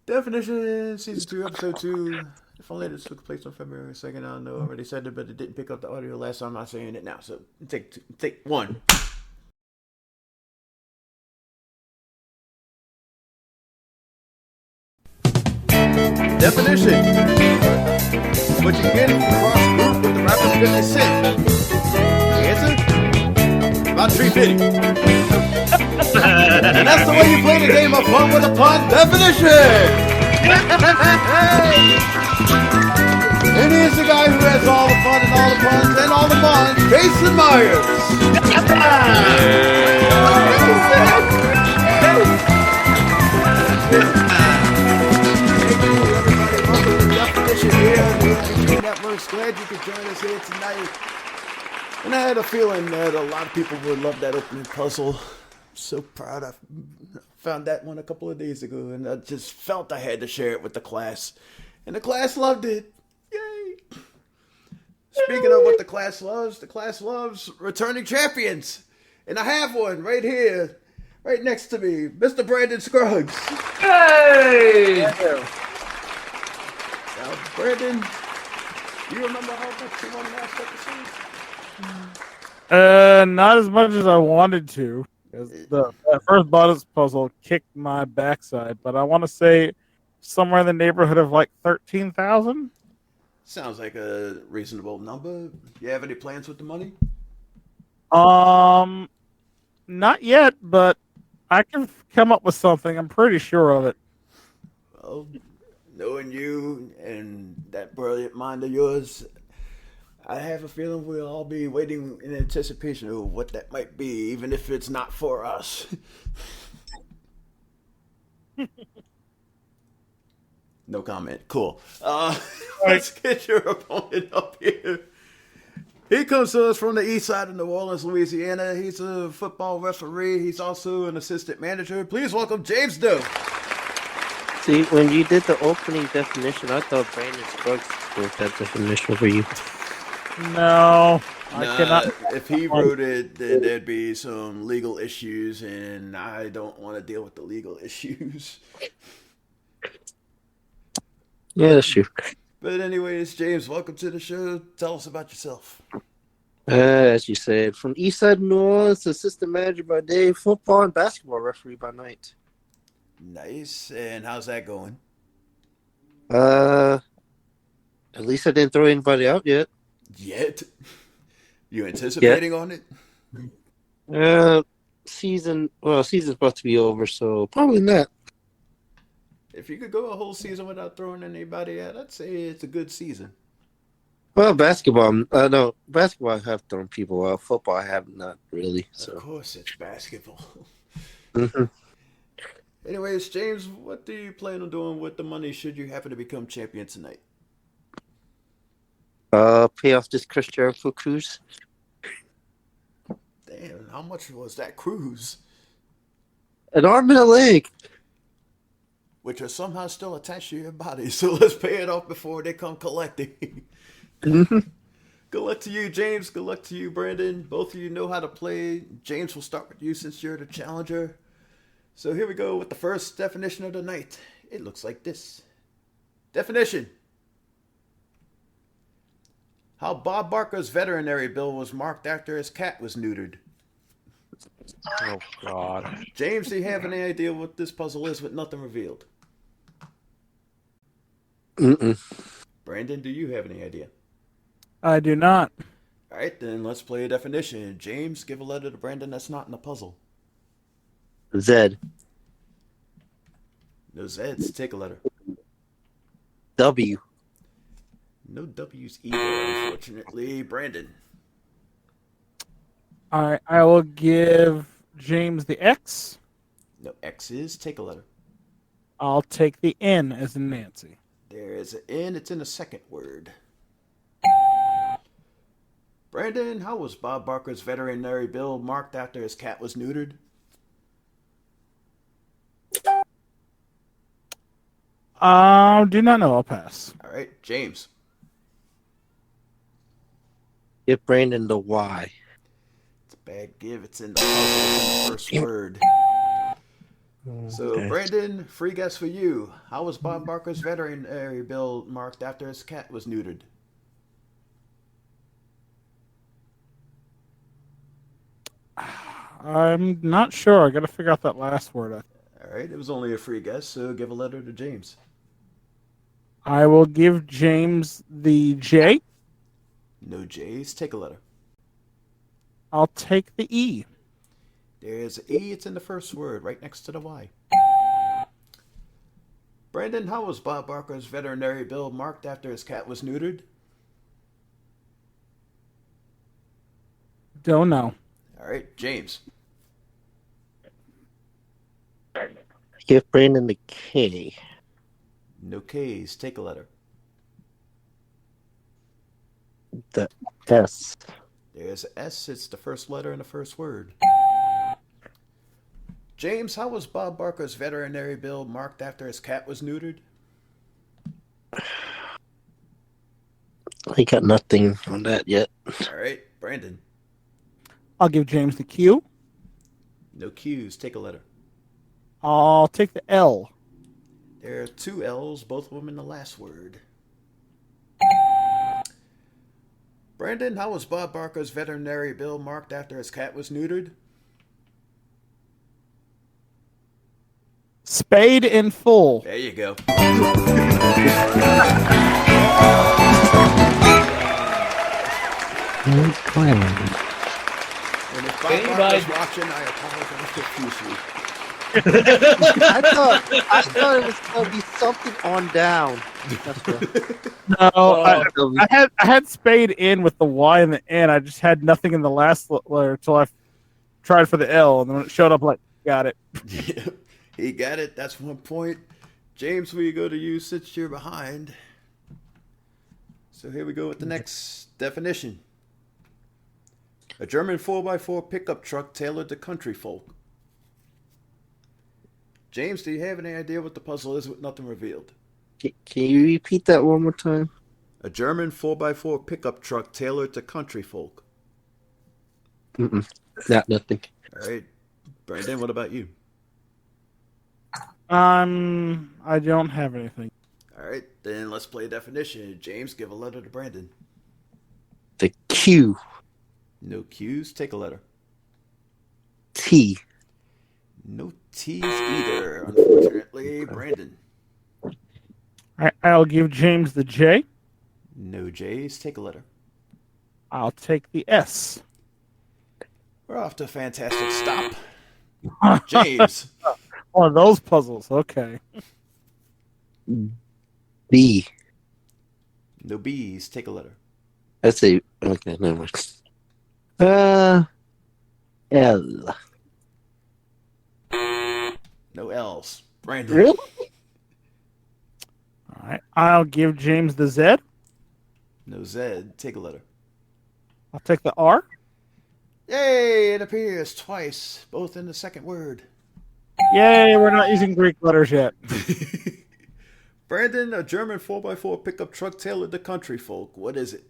Definition, Season 2, Episode 2. If only this took place on February 2nd, I know I already said it, but it didn't pick up the audio last time. I'm not saying it now, so take one. Definition. What you get across group with the rapper 50 Cent. Answer? About 350. And that's the way you play the game of fun with a pun. Definition. And here's the guy who has all the fun and all the puns and all the bonds, Jason Myers. Definition here on the MVG Network. Glad you could join us here tonight. And I had a feeling that a lot of people would love that opening puzzle. So proud. I found that one a couple of days ago, and I just felt I had to share it with the class. And the class loved it. Yay! Speaking of what the class loves returning champions. And I have one right here, right next to me, Mr. Brandon Scruggs. Hey! Now, Brandon, do you remember how much you won last episode? Not as much as I wanted to. The first bonus puzzle kicked my backside, but I want to say somewhere in the neighborhood of like 13,000. Sounds like a reasonable number. You have any plans with the money? Not yet, but I can come up with something. I'm pretty sure of it. Well, knowing you and that brilliant mind of yours, I have a feeling we'll all be waiting in anticipation of what that might be, even if it's not for us. No comment. Cool. Let's get your opponent up here. He comes to us from the east side of New Orleans, Louisiana. He's a football referee. He's also an assistant manager. Please welcome James Doe. See, when you did the opening definition, I thought Brandon Scruggs wrote that definition for you. No, I cannot. If he wrote it, then there'd be some legal issues, and I don't want to deal with the legal issues. Yeah, that's true. But anyways, James, welcome to the show. Tell us about yourself. As you said, from east side of New Orleans, assistant manager by day, football and basketball referee by night. Nice. And how's that going? At least I didn't throw anybody out yet. Yet? You anticipating on it? Season's about to be over, so probably not. If you could go a whole season without throwing anybody out, I'd say it's a good season. Well, basketball, basketball I have thrown people out. Football I have not really. So. Of course it's basketball. Mm-hmm. Anyways, James, what do you plan on doing with the money should you happen to become champion tonight? Pay off this Chris Jericho cruise. Damn, how much was that cruise? An arm and a leg. Which are somehow still attached to your body. So let's pay it off before they come collecting. Mm-hmm. Good luck to you, James. Good luck to you, Brandon. Both of you know how to play. James, will start with you since you're the challenger. So here we go with the first definition of the night. It looks like this. Definition. How Bob Barker's veterinary bill was marked after his cat was neutered. Oh, God. James, do you have any idea what this puzzle is with nothing revealed? Mm-mm. Brandon, do you have any idea? I do not. All right, then let's play a definition. James, give a letter to Brandon that's not in the puzzle. Z. No Z's. Take a letter. W. No W's either, unfortunately. Brandon. All right, I will give James the X. No X's. Take a letter. I'll take the N as in Nancy. There is an N. It's in the second word. Brandon, how was Bob Barker's veterinary bill marked after his cat was neutered? Do not know. I'll pass. All right, James. Give Brandon the Y. It's a bad give. It's in the puzzle. It's in the first word. So, Okay. Brandon, free guess for you. How was Bob Barker's veterinary bill marked after his cat was neutered? I'm not sure. I got to figure out that last word. All right, it was only a free guess, so give a letter to James. I will give James the J. No J's. Take a letter. I'll take the E. There's an E. It's in the first word, right next to the Y. Brandon, how was Bob Barker's veterinary bill marked after his cat was neutered? Don't know. All right, James. Give Brandon the K. No K's. Take a letter. The S. There's an S. It's the first letter in the first word. James, how was Bob Barker's veterinary bill marked after his cat was neutered? I got nothing on that yet. All right, Brandon. I'll give James the Q. No Q's. Take a letter. I'll take the L. There are two L's, both of them in the last word. Brandon, how was Bob Barker's veterinary bill marked after his cat was neutered? Spade in full. There you go. And if Bob Barker's watching, I apologize profusely. I thought it was gonna be something on down. That's what. No, I had spade in with the Y and the N. I just had nothing in the last letter until I tried for the L, and then when it showed up, like, got it. Yeah, he got it. That's 1 point. James, we go to you since you're behind. So here we go with the next definition. A German 4x4 pickup truck tailored to country folk. James, do you have any idea what the puzzle is with nothing revealed? Can you repeat that one more time? A German 4x4 pickup truck tailored to country folk. Nothing. All right. Brandon, what about you? I don't have anything. All right, then let's play a definition. James, give a letter to Brandon. The Q. No Q's. Take a letter. T. No T's either, unfortunately. Brandon. I'll give James the J. No J's. Take a letter. I'll take the S. We're off to a fantastic stop. James. One of those puzzles. Okay. B. No B's. Take a letter. That's a okay. Never mind. L. No L's. Brandon. Really? All right. I'll give James the Z. No Z. Take a letter. I'll take the R. Yay! It appears twice, both in the second word. Yay, we're not using Greek letters yet. Brandon, a German 4x4 pickup truck tailored to country folk. What is it?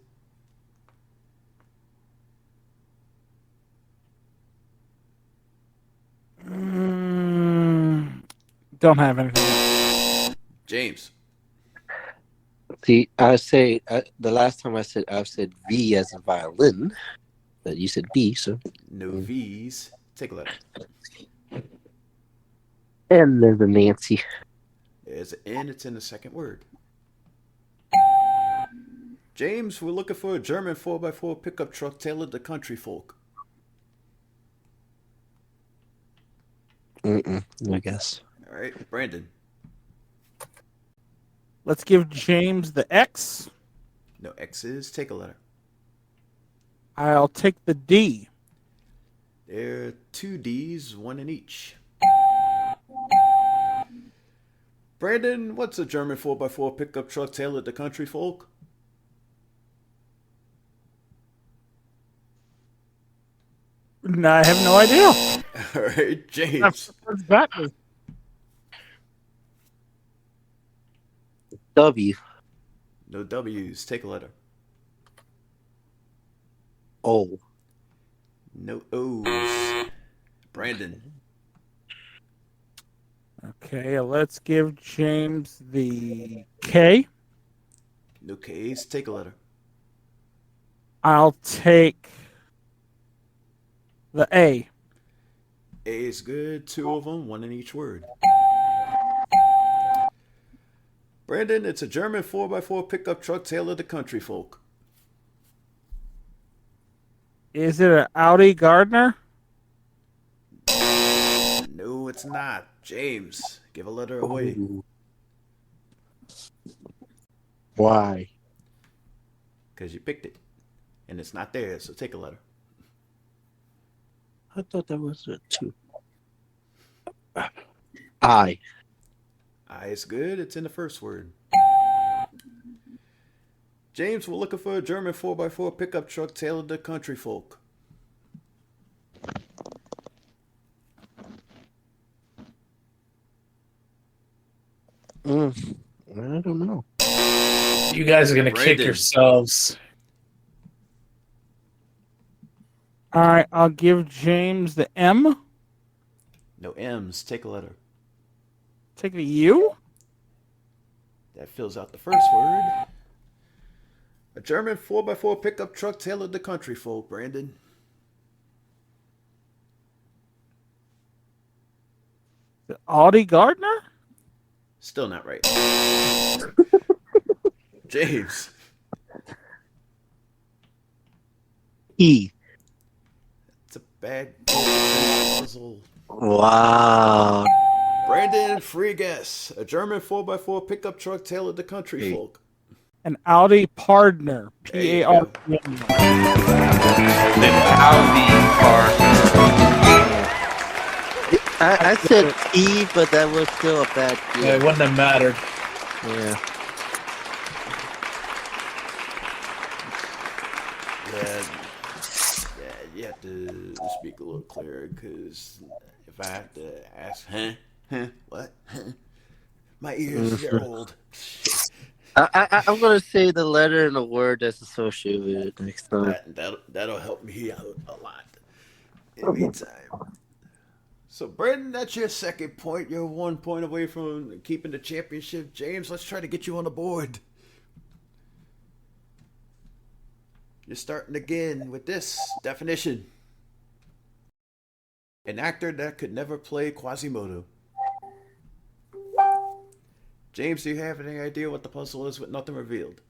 Don't have anything. James. See, I say the last time I said V as in violin, but you said B, so No V's. Take a letter. and there's a Nancy. There's an N. It's in the second word. James, we're looking for a German 4x4 pickup truck tailored to country folk. I guess. All right, Brandon. Let's give James the X. No X's. Take a letter. I'll take the D. There are two D's, one in each. Brandon, what's a German 4x4 pickup truck tailored to country folk? I have no idea. All right, James. What's that? W. No W's. Take a letter. O. No O's. Brandon. Okay, let's give James the K. No K's. Take a letter. I'll take the A. A is good. 2 of them, 1 in each word. Brandon, it's a German 4x4 pickup truck tailored to country folk. Is it an Audi Gardner? No, it's not. James, give a letter away. Ooh. Why? Because you picked it. And it's not there, so take a letter. I thought that was a 2. I. I is good. It's in the first word. James, we're looking for a German 4x4 pickup truck tailored to country folk. I don't know. You guys are gonna kick Brandon. yourselves. All right, I'll give James the M. No M's. Take a letter. Take the U. That fills out the first word. A German 4x4 pickup truck tailored to country folk, Brandon. The Audi Gardner. Still not right. James. E. It's a bad puzzle. Wow. Brandon, free guess. A German 4x4 pickup truck tailored to country Hey. folk. An Audi Pardner. There you P-A-R. An Audi car. I said E, but that was still a bad Yeah, guess. it wouldn't have mattered. Yeah. Yeah, you have to speak a little clearer because if I have to ask, what? My ears, they're old. I'm gonna say the letter and the word that's associated with it next time. That'll help me out a lot. In the meantime. So, Brandon, that's your second point. You're 1 point away from keeping the championship. James, let's try to get you on the board. You're starting again with this definition. An actor that could never play Quasimodo. James, do you have any idea what the puzzle is with nothing revealed?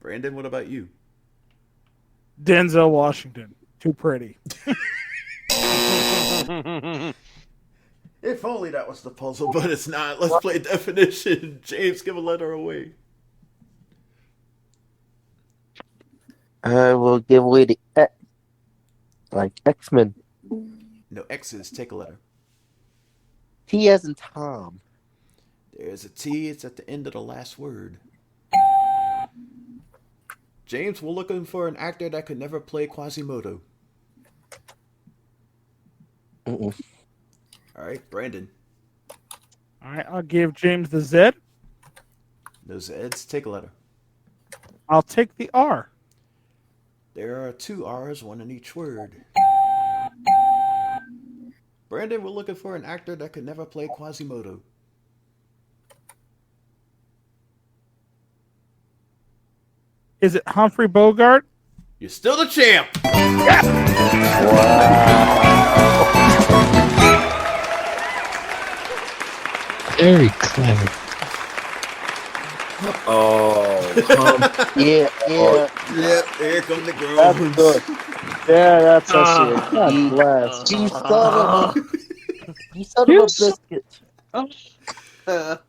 Brandon, what about you? Denzel Washington. Too pretty. If only that was the puzzle, but it's not. Let's play definition. James, give a letter away. I will give away the X, like X-Men. No X's. Take a letter. T as in Tom. There's a T. It's at the end of the last word. James, we're looking for an actor that could never play Quasimodo. All right, Brandon. All right, I'll give James the Z. No Z's. Take a letter. I'll take the R. There are 2 R's, 1 in each word. Brandon, we're looking for an actor that could never play Quasimodo. Is it Humphrey Bogart? You're still the champ. Very clever. Yeah. Yep, here come the That's groans. good. Yeah, that's actually God bless. You son of a biscuit.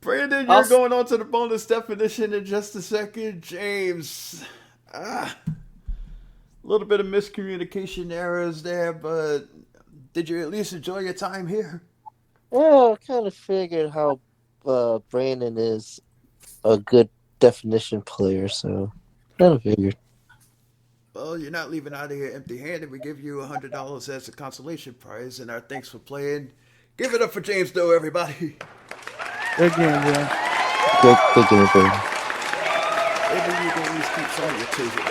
Brandon, you're going on to the bonus definition in just a second. James, a little bit of miscommunication errors there, but did you at least enjoy your time here? Well, I kind of figured how Brandon is a good definition player, so kind of figured. Well, you're not leaving out of here empty-handed. We give you $100 as a consolation prize, and our thanks for playing. Give it up for James Doe, everybody. Good game, man. Good game, Brandon. Maybe you can at least keep some of your children.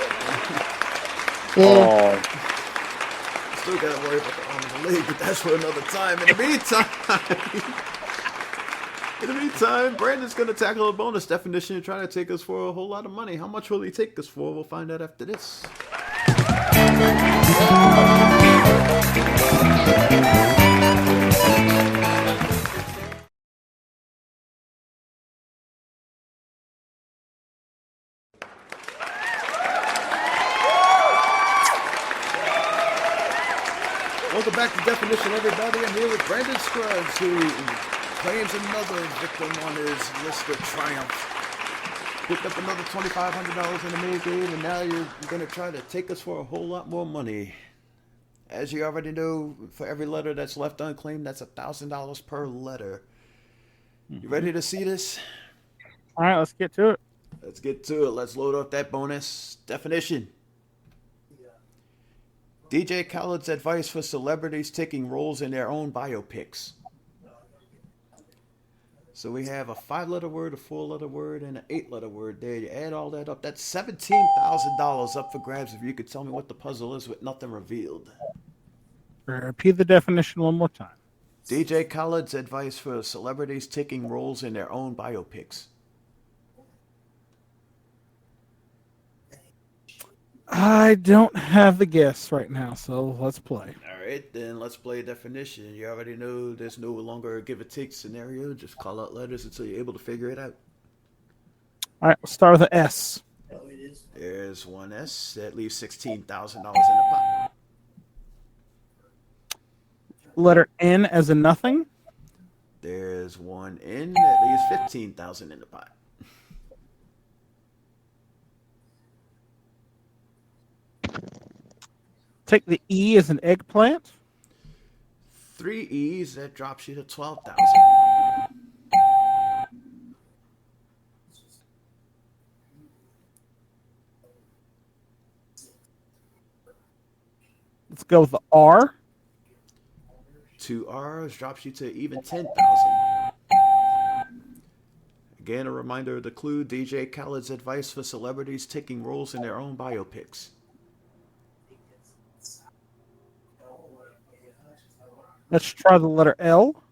Yeah. still got to worry about the arm and the leg, but that's for another time. In the meantime, Brandon's going to tackle a bonus definition and try to take us for a whole lot of money. How much will he take us for? We'll find out after this. Welcome back to Definition, everybody. I'm here with Brandon Scruggs, who claims another victim on his list of triumph. Picked up another $2,500 in the main game, and now you're going to try to take us for a whole lot more money. As you already know, for every letter that's left unclaimed, that's $1,000 per letter. You ready to see this? All right, let's get to it. Let's get to it. Let's load up that bonus definition. DJ Khaled's advice for celebrities taking roles in their own biopics. So we have a 5-letter word, a 4-letter word, and an 8-letter word there. You add all that up. That's $17,000 up for grabs if you could tell me what the puzzle is with nothing revealed. Repeat the definition one more time. DJ Khaled's advice for celebrities taking roles in their own biopics. I don't have the guess right now, so let's play. All right, then let's play a definition. You already know there's no longer a give-or-take scenario. Just call out letters until you're able to figure it out. All right, we'll start with an S. There's one S. That leaves $16,000 in the pot. Letter N as in nothing. There's one N. That leaves $15,000 in the pot. Take the E as an eggplant. 3 E's. That drops you to $12,000. Let's go with the R. 2 R's drops you to even $10,000. Again, a reminder of the clue: DJ Khaled's advice for celebrities taking roles in their own biopics. Let's try the letter L.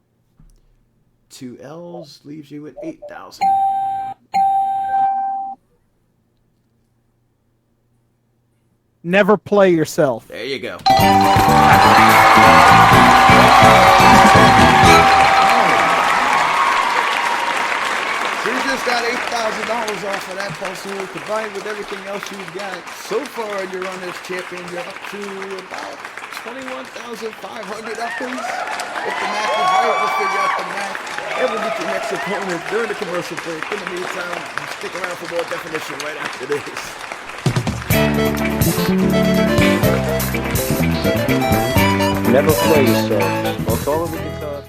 2 L's leaves you at $8,000. Never play yourself. There you go. So you just got $8,000 off of that puzzle, combined with everything else you've got. So far, you're on this champion. You're up to about $21,500 up. If the math is right, we'll figure out the math. And we'll meet your next opponent during the commercial break. In the meantime, stick around for more definition right after this. Never play yourself. Most all of the guitars.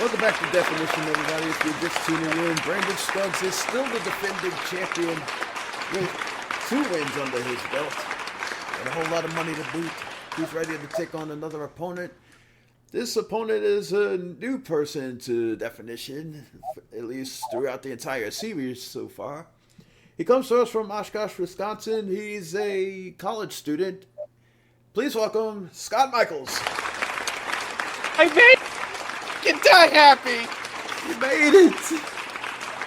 Welcome back to Definition, everybody. If you're just tuning in, Brandon Scruggs is still the defending champion with 2 wins under his belt and a whole lot of money to boot. He's ready to take on another opponent. This opponent is a new person to Definition, at least throughout the entire series so far. He comes to us from Oshkosh, Wisconsin. He's a college student. Please welcome Scott Michaels. I made you die happy. You made it.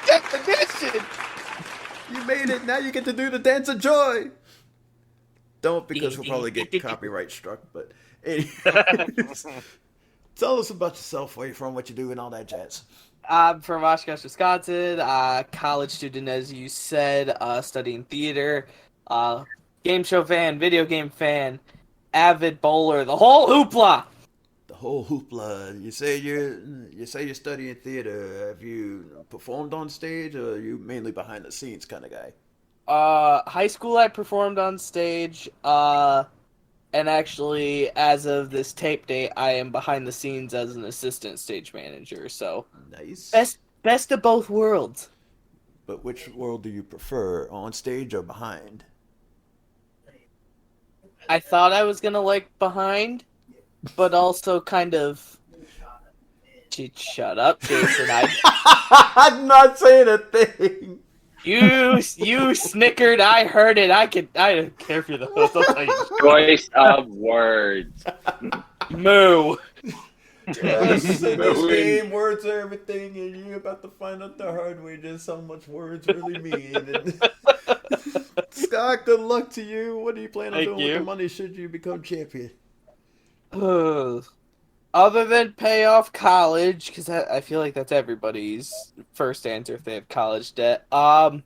Definition. You made it. Now you get to do the dance of joy. Don't, because we'll probably get copyright struck. But anyways, tell us about yourself, where you're from, what you do, and all that jazz. I'm from Oshkosh, Wisconsin. College student, as you said, studying theater. Game show fan, video game fan, avid bowler, the whole hoopla. The whole hoopla. You say you're studying theater. Have you performed on stage, or are you mainly behind the scenes kind of guy? High school I performed on stage, and actually, as of this tape date, I am behind the scenes as an assistant stage manager, so... Nice. Best of both worlds. But which world do you prefer, on stage or behind? I thought I was gonna like behind, but also kind of Shut up, Jason. I'm not saying a thing. You snickered. I heard it. I don't care if you're the host. I'll tell you. Choice of words. Moo. Yes, in this game, words are everything, and you're about to find out the hard way just how much words really mean. And Scott, good luck to you. What do you plan on Thank doing you. with the money should you become champion? Other than pay off college, because I feel like that's everybody's first answer if they have college debt. I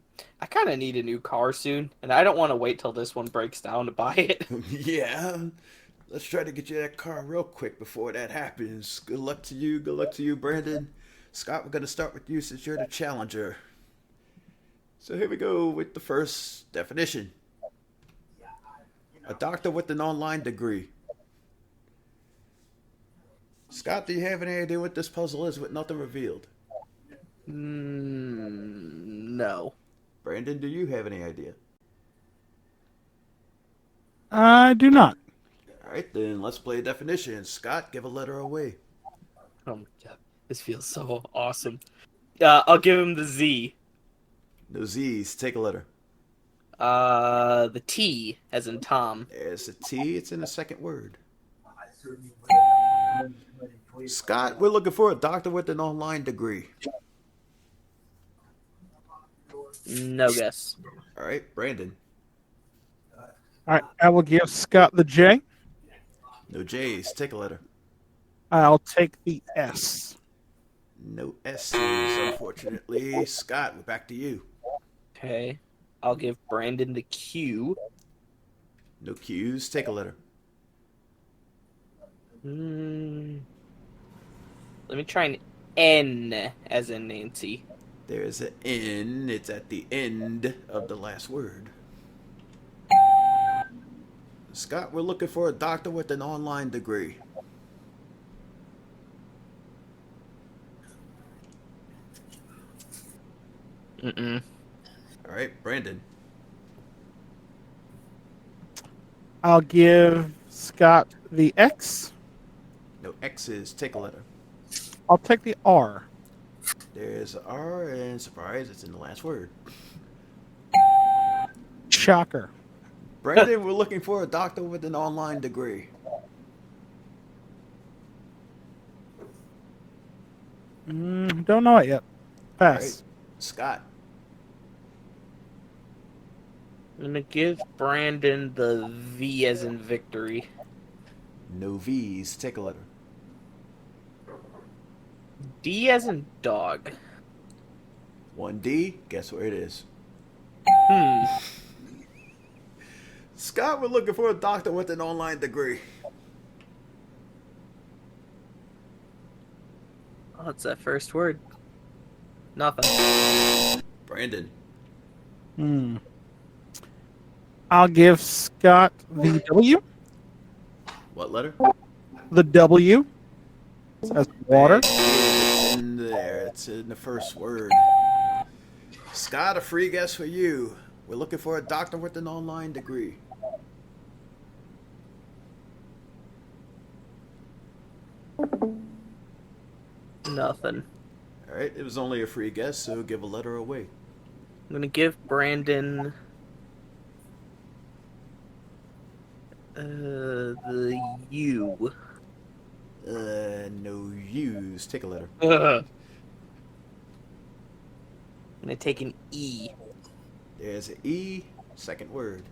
kind of need a new car soon, and I don't want to wait till this one breaks down to buy it. Yeah. Let's try to get you that car real quick before that happens. Good luck to you. Good luck to you, Brandon. Scott, we're going to start with you since you're the challenger. So here we go with the first definition. A doctor with an online degree. Scott, do you have any idea what this puzzle is with nothing revealed? No. Brandon, do you have any idea? I do not. All right, then let's play a definition. Scott, give a letter away. Oh my god, this feels so awesome. I'll give him the Z. No Z's. Take a letter. The T, as in Tom. There's a T. It's in the second word. Scott, we're looking for a doctor with an online degree. No guess. All right, Brandon. All right, I will give Scott the J. No J's. Take a letter. I'll take the S. No S's, unfortunately. Scott, we're back to you. Okay. I'll give Brandon the Q. No Q's. Take a letter. Let me try an N, as in Nancy. There's an N. It's at the end of the last word. Scott, we're looking for a doctor with an online degree. Mm-mm. All right, Brandon. I'll give Scott the X. No X's. Take a letter. I'll take the R. There's an R, and surprise, it's in the last word. Shocker. Brandon, we're looking for a doctor with an online degree. Don't know it yet. Pass. Right. Scott. I'm gonna give Brandon the V, as in victory. No V's. Take a letter. D, as in dog. 1D. Guess where it is. Scott, we're looking for a doctor with an online degree. Oh, it's that first word. Nothing. Brandon. I'll give Scott the W. What letter? The W. Says water. It's in there. It's in the first word. Scott, a free guess for you. We're looking for a doctor with an online degree. Nothing. All right, it was only a free guess, so give a letter away. I'm gonna give Brandon the U. No U's. Take a letter. I'm gonna take an E. There's an E. Second word.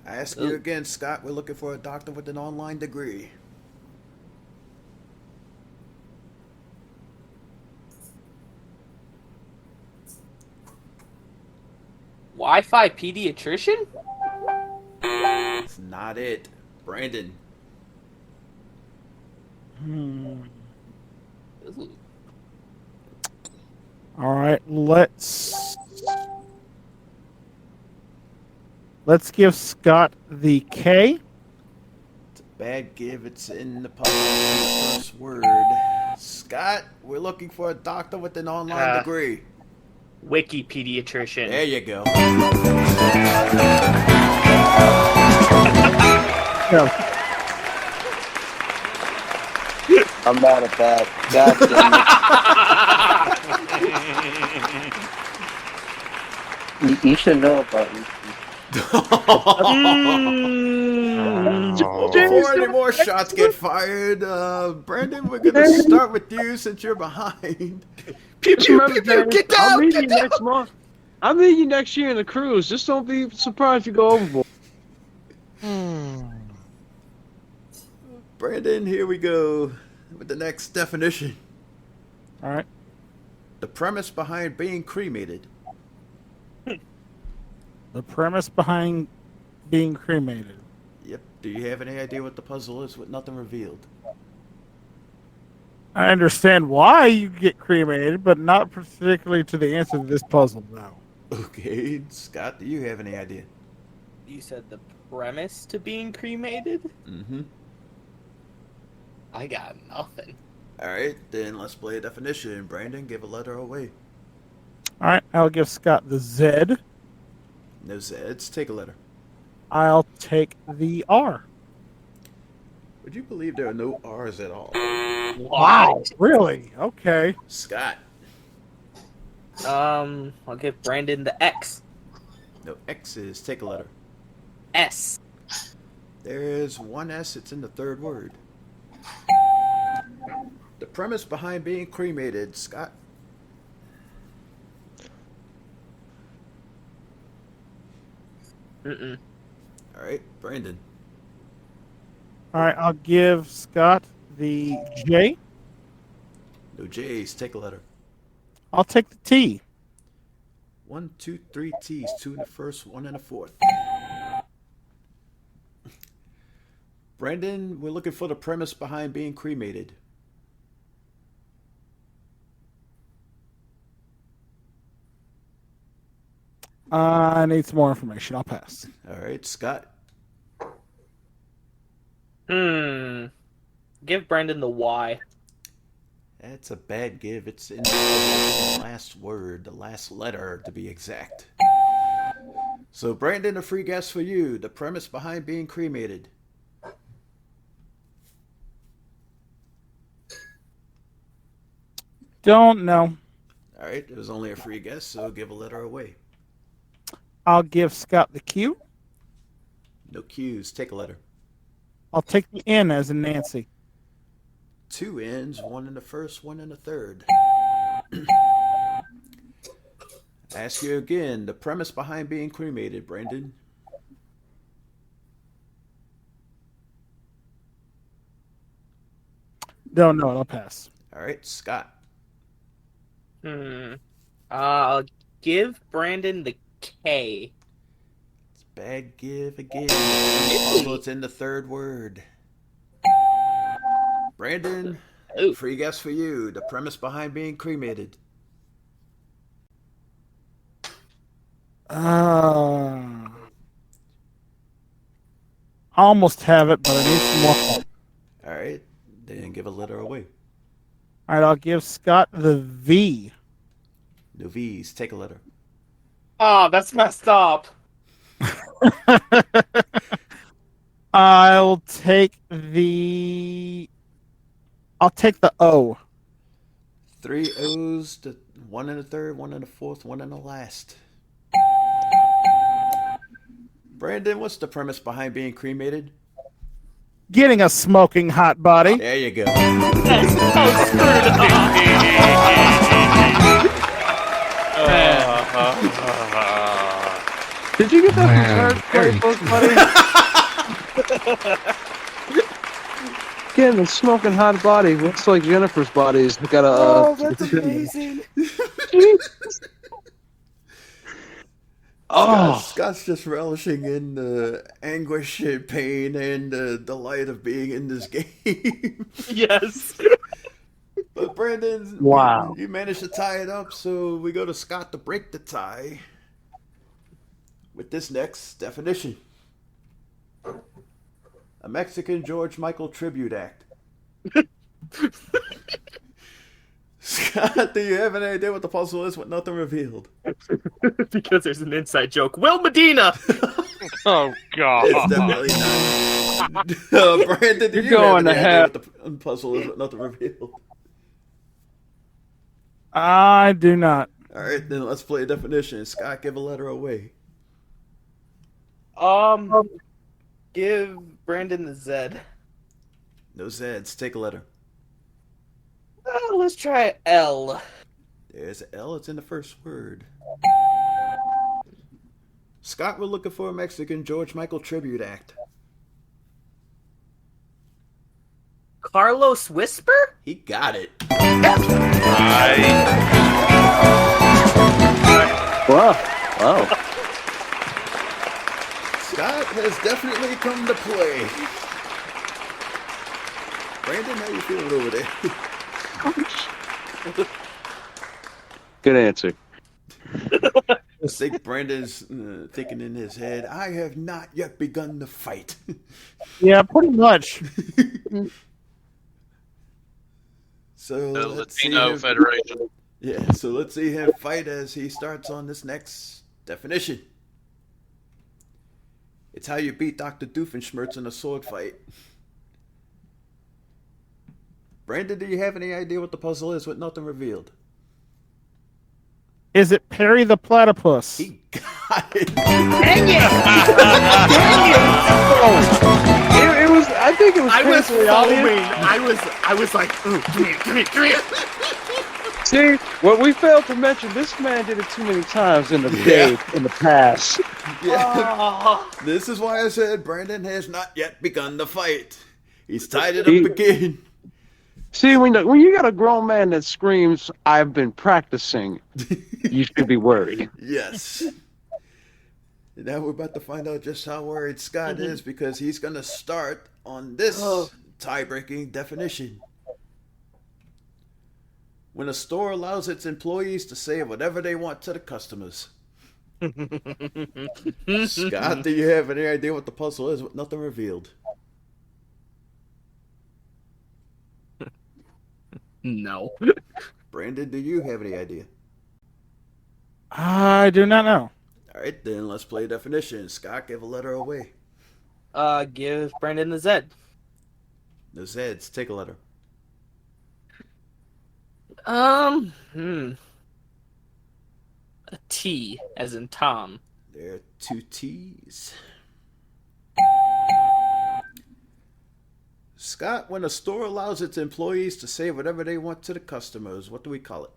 I ask you again, Scott. We're looking for a doctor with an online degree. Wi-Fi pediatrician? That's not it. Brandon. Ooh. All right, let's give Scott the K. It's a bad give. It's in the puzzle. The first word. Scott, we're looking for a doctor with an online degree. Wiki pediatrician. There you go. I'm not a bad. God damn it. You should know about me. Well, before any more shots get fired, Brandon, we're gonna start with you since you're behind. Pew, Just pew, remember, pew, pew. Danny, Get I'll down! meet Get you down! next month. I'll meet you next year in the cruise. Just don't be surprised if you go overboard. Brandon, here we go with the next definition. All right. The premise behind being cremated. The premise behind being cremated. Yep. Do you have any idea what the puzzle is with nothing revealed? I understand why you get cremated, but not particularly to the answer to this puzzle, no. Okay, Scott, do you have any idea? You said the premise to being cremated? Mm-hmm. I got nothing. All right, then let's play a definition. Brandon, give a letter away. All right, I'll give Scott the Z. No Zeds. Take a letter. I'll take the R. Would you believe there are no R's at all? Wow, really? Okay. Scott. I'll give Brandon the X. No X's. Take a letter. S. There's one S. It's in the third word. The premise behind being cremated. Scott. Mm-mm. All right, Brandon. All right, I'll give Scott the J. No J's. Take a letter. I'll take the T. 1, 2, 3 T's. 2 in the first, 1 in the fourth. Brandon, we're looking for the premise behind being cremated. I need some more information. I'll pass. All right, Scott. Give Brandon the Y. That's a bad give. It's in the last word, the last letter to be exact. So, Brandon, a free guess for you. The premise behind being cremated. Don't know. All right, it was only a free guess, so give a letter away. I'll give Scott the Q. No Q's. Take a letter. I'll take the N as in Nancy. 2 N's, 1 in the first, 1 in the third. Ask you again, the premise behind being cremated, Brandon. Don't know it. I'll pass. All right, Scott. I'll give Brandon the K. It's bad give again. Also, it's in the third word. Brandon, Ooh. free guess for you. The premise behind being cremated. I almost have it, but I need some more help. All right, then give a letter away. All right, I'll give Scott the V. No V's. Take a letter. Oh, that's messed up. I'll take the O. 3 O's, 1 in the third, 1 in the fourth, 1 in the last. Brandon, what's the premise behind being cremated? Getting a smoking hot body. There you go. That's so screwed up. Did you get that Man, from Third Play Book, buddy? Again, the smoking hot body looks like Jennifer's body. It's got a. Oh, that's amazing. Scott's just relishing in the anguish and pain and the delight of being in this game. Yes. But Brandon, Wow. you managed to tie it up, so we go to Scott to break the tie with this next definition. A Mexican George Michael tribute act. Scott, do you have any idea what the puzzle is with nothing revealed? Because there's an inside joke. Will Medina! Oh, God. It's definitely not. Brandon, do You're you going have to any idea hell. what the puzzle is? With nothing revealed. I do not. All right, then let's play a definition. Scott, give a letter away. Give Brandon the Z. No Zeds. Take a letter. Let's try L. There's an L. It's in the first word. Scott, we're looking for a Mexican George Michael tribute act. Carlos Whisper? He got it. Wow. Wow. Scott has definitely come to play. Brandon, how you feeling over there? Good answer. I think Brandon's thinking in his head, I have not yet begun to fight. Yeah, pretty much. So The let's see Latino him, Federation. yeah, so let's see him fight as he starts on this next definition. It's how you beat Dr. Doofenshmirtz in a sword fight. Brandon, do you have any idea what the puzzle is with nothing revealed? Is it Perry the Platypus? He got it. It was. I think it was. I was painfully foaming. obvious. I was like, ooh, come here. See, what we failed to mention, this man did it too many times in the day, in the past. Yeah. This is why I said Brandon has not yet begun the fight. He's tied it up again. See, when you got a grown man that screams, "I've been practicing," you should be worried. Yes. And now we're about to find out just how worried Scott is because he's going to start on this tie-breaking definition. When a store allows its employees to say whatever they want to the customers. Scott, do you have any idea what the puzzle is with nothing revealed? No. Brandon, do you have any idea? I do not know. All right, then let's play definition. Scott, give a letter away. Give Brandon the Z. No Zeds. Take a letter. A T, as in Tom. There are 2 T's. Scott, when a store allows its employees to say whatever they want to the customers, what do we call it?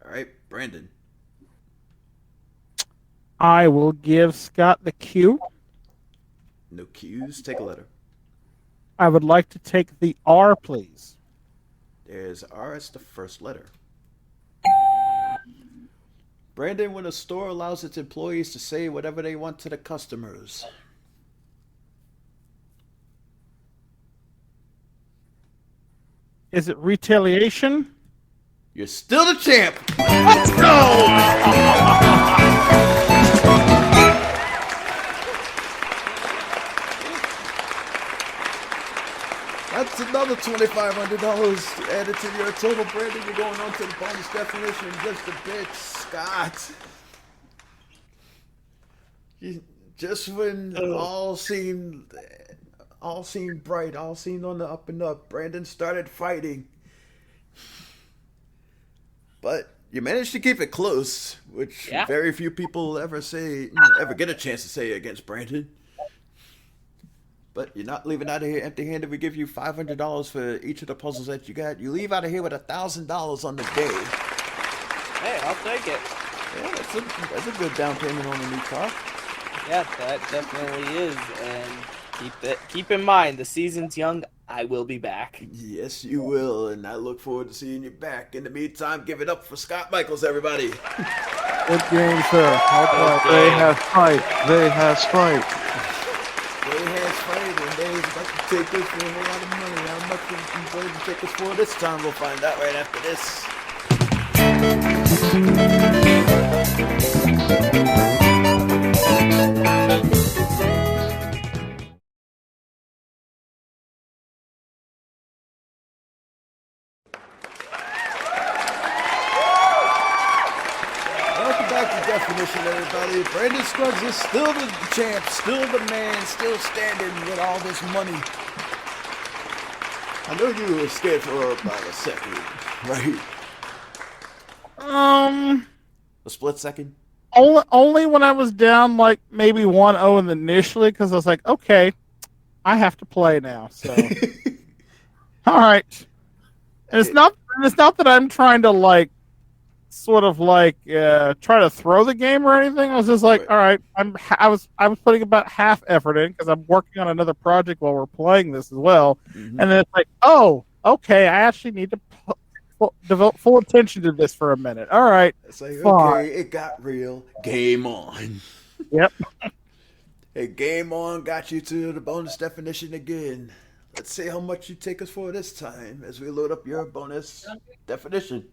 All right, Brandon. I will give Scott the Q. No Q's. Take a letter. I would like to take the R, please. There's R. It's the first letter. Brandon, when a store allows its employees to say whatever they want to the customers. Is it retaliation? You're still the champ. Let's go. That's another $2,500 added to your total, Brandon. You're going on to the bonus definition in just a bit, Scott. Just when all seemed bright, all seemed on the up and up, Brandon started fighting. But you managed to keep it close, which very few people ever get a chance to say against Brandon. But you're not leaving out of here empty-handed. We give you $500 for each of the puzzles that you got. You leave out of here with $1,000 on the day. Hey, I'll take it. Yeah, that's a good down payment on a new car. Yeah, that definitely is. And keep in mind, the season's young. I will be back. Yes, you will, and I look forward to seeing you back. In the meantime, give it up for Scott Michaels, everybody. Good game, sir. They have fight. They have fight. They has fight, and they is about to take us for a whole lot of money. How much he's going to take us for this time, we'll find out right after this. Welcome definition, everybody. Brandon Scruggs is still the champ, still the man, still standing with all this money. I know you were scared for about a second, right? A split second? Only when I was down like maybe 1-0 initially, because I was like, okay, I have to play now. So, all right. And it's not that I'm trying to like, sort of like try to throw the game or anything. I was just like, all right, I was putting about half effort in because I'm working on another project while we're playing this as well. Mm-hmm. And then it's like, oh, okay, I actually need to devote full attention to this for a minute. All right. It's like, fine. okay, it got real. Game on. Yep. Hey, game on got you to the bonus definition again. Let's see how much you take us for this time as we load up your bonus definition.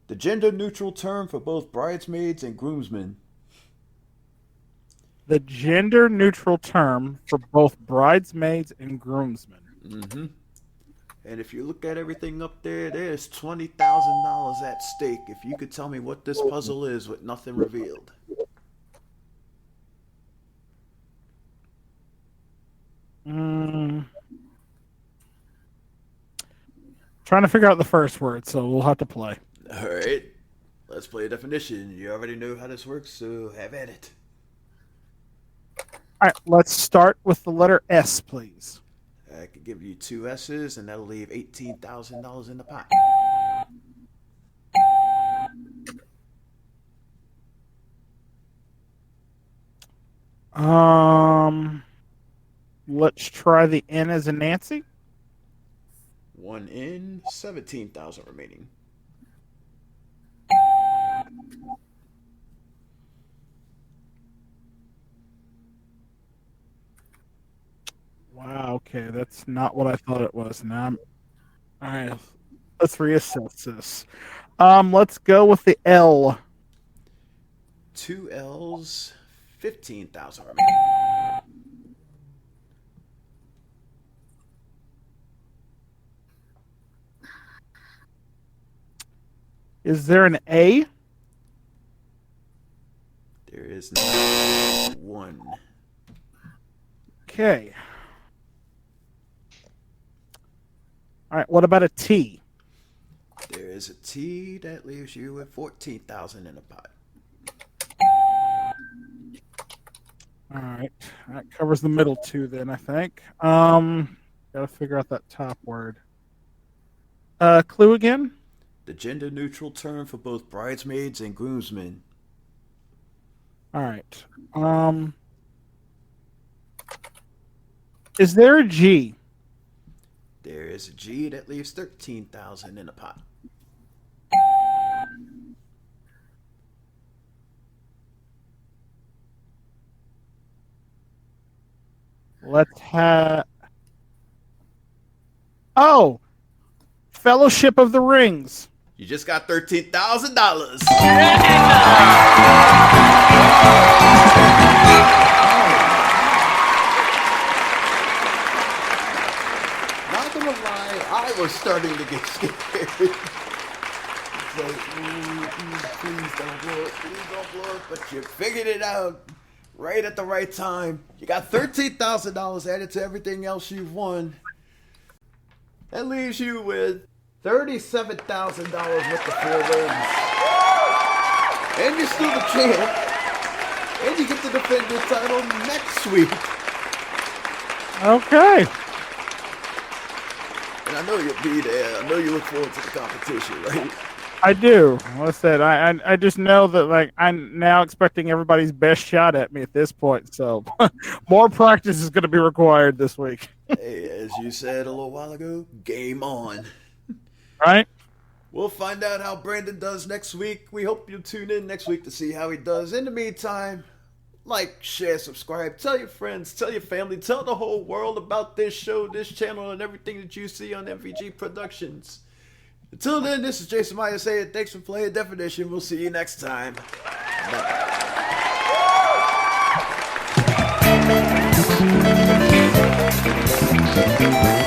The gender-neutral term for both bridesmaids and groomsmen. The gender-neutral term for both bridesmaids and groomsmen. Mm-hmm. And if you look at everything up there, there's $20,000 at stake. If you could tell me what this puzzle is with nothing revealed. Trying to figure out the first word, so we'll have to play. All right. Let's play a definition. You already know how this works, so have at it. All right, let's start with the letter S, please. I could give you 2 S's, and that'll leave $18,000 in the pot. Let's try the N as in Nancy. 1 in, 17,000 remaining. Wow, okay, that's not what I thought it was. Now all right, let's reassess this. Let's go with the L. 2 L's, 15,000 remaining. Is there an A? There is not one. Okay. All right, what about a T? There is a T that leaves you with 14,000 in the pot. All right, that covers the middle two then, I think. Gotta figure out that top word. Clue again? The gender-neutral term for both bridesmaids and groomsmen. All right. Is there a G? There is a G that leaves 13,000 in the pot. Let's have. Oh, Fellowship of the Rings. You just got $13,000. Not gonna lie, I was starting to get scared. It's like, please don't blow it, but you figured it out right at the right time. You got $13,000 added to everything else you've won. That leaves you with $37,000 with the 4 wins. And you're still the champ. And you get to defend your title next week. Okay. And I know you'll be there. I know you look forward to the competition, right? I do. Like I said, I just know that like I'm now expecting everybody's best shot at me at this point. So more practice is going to be required this week. Hey, as you said a little while ago, game on. Right? We'll find out how Brandon does next week. We hope you'll tune in next week to see how he does. In the meantime, like, share, subscribe, tell your friends, tell your family, tell the whole world about this show, this channel, and everything that you see on MVG Productions. Until then, this is Jason Meyer saying thanks for playing Definition. We'll see you next time. Bye.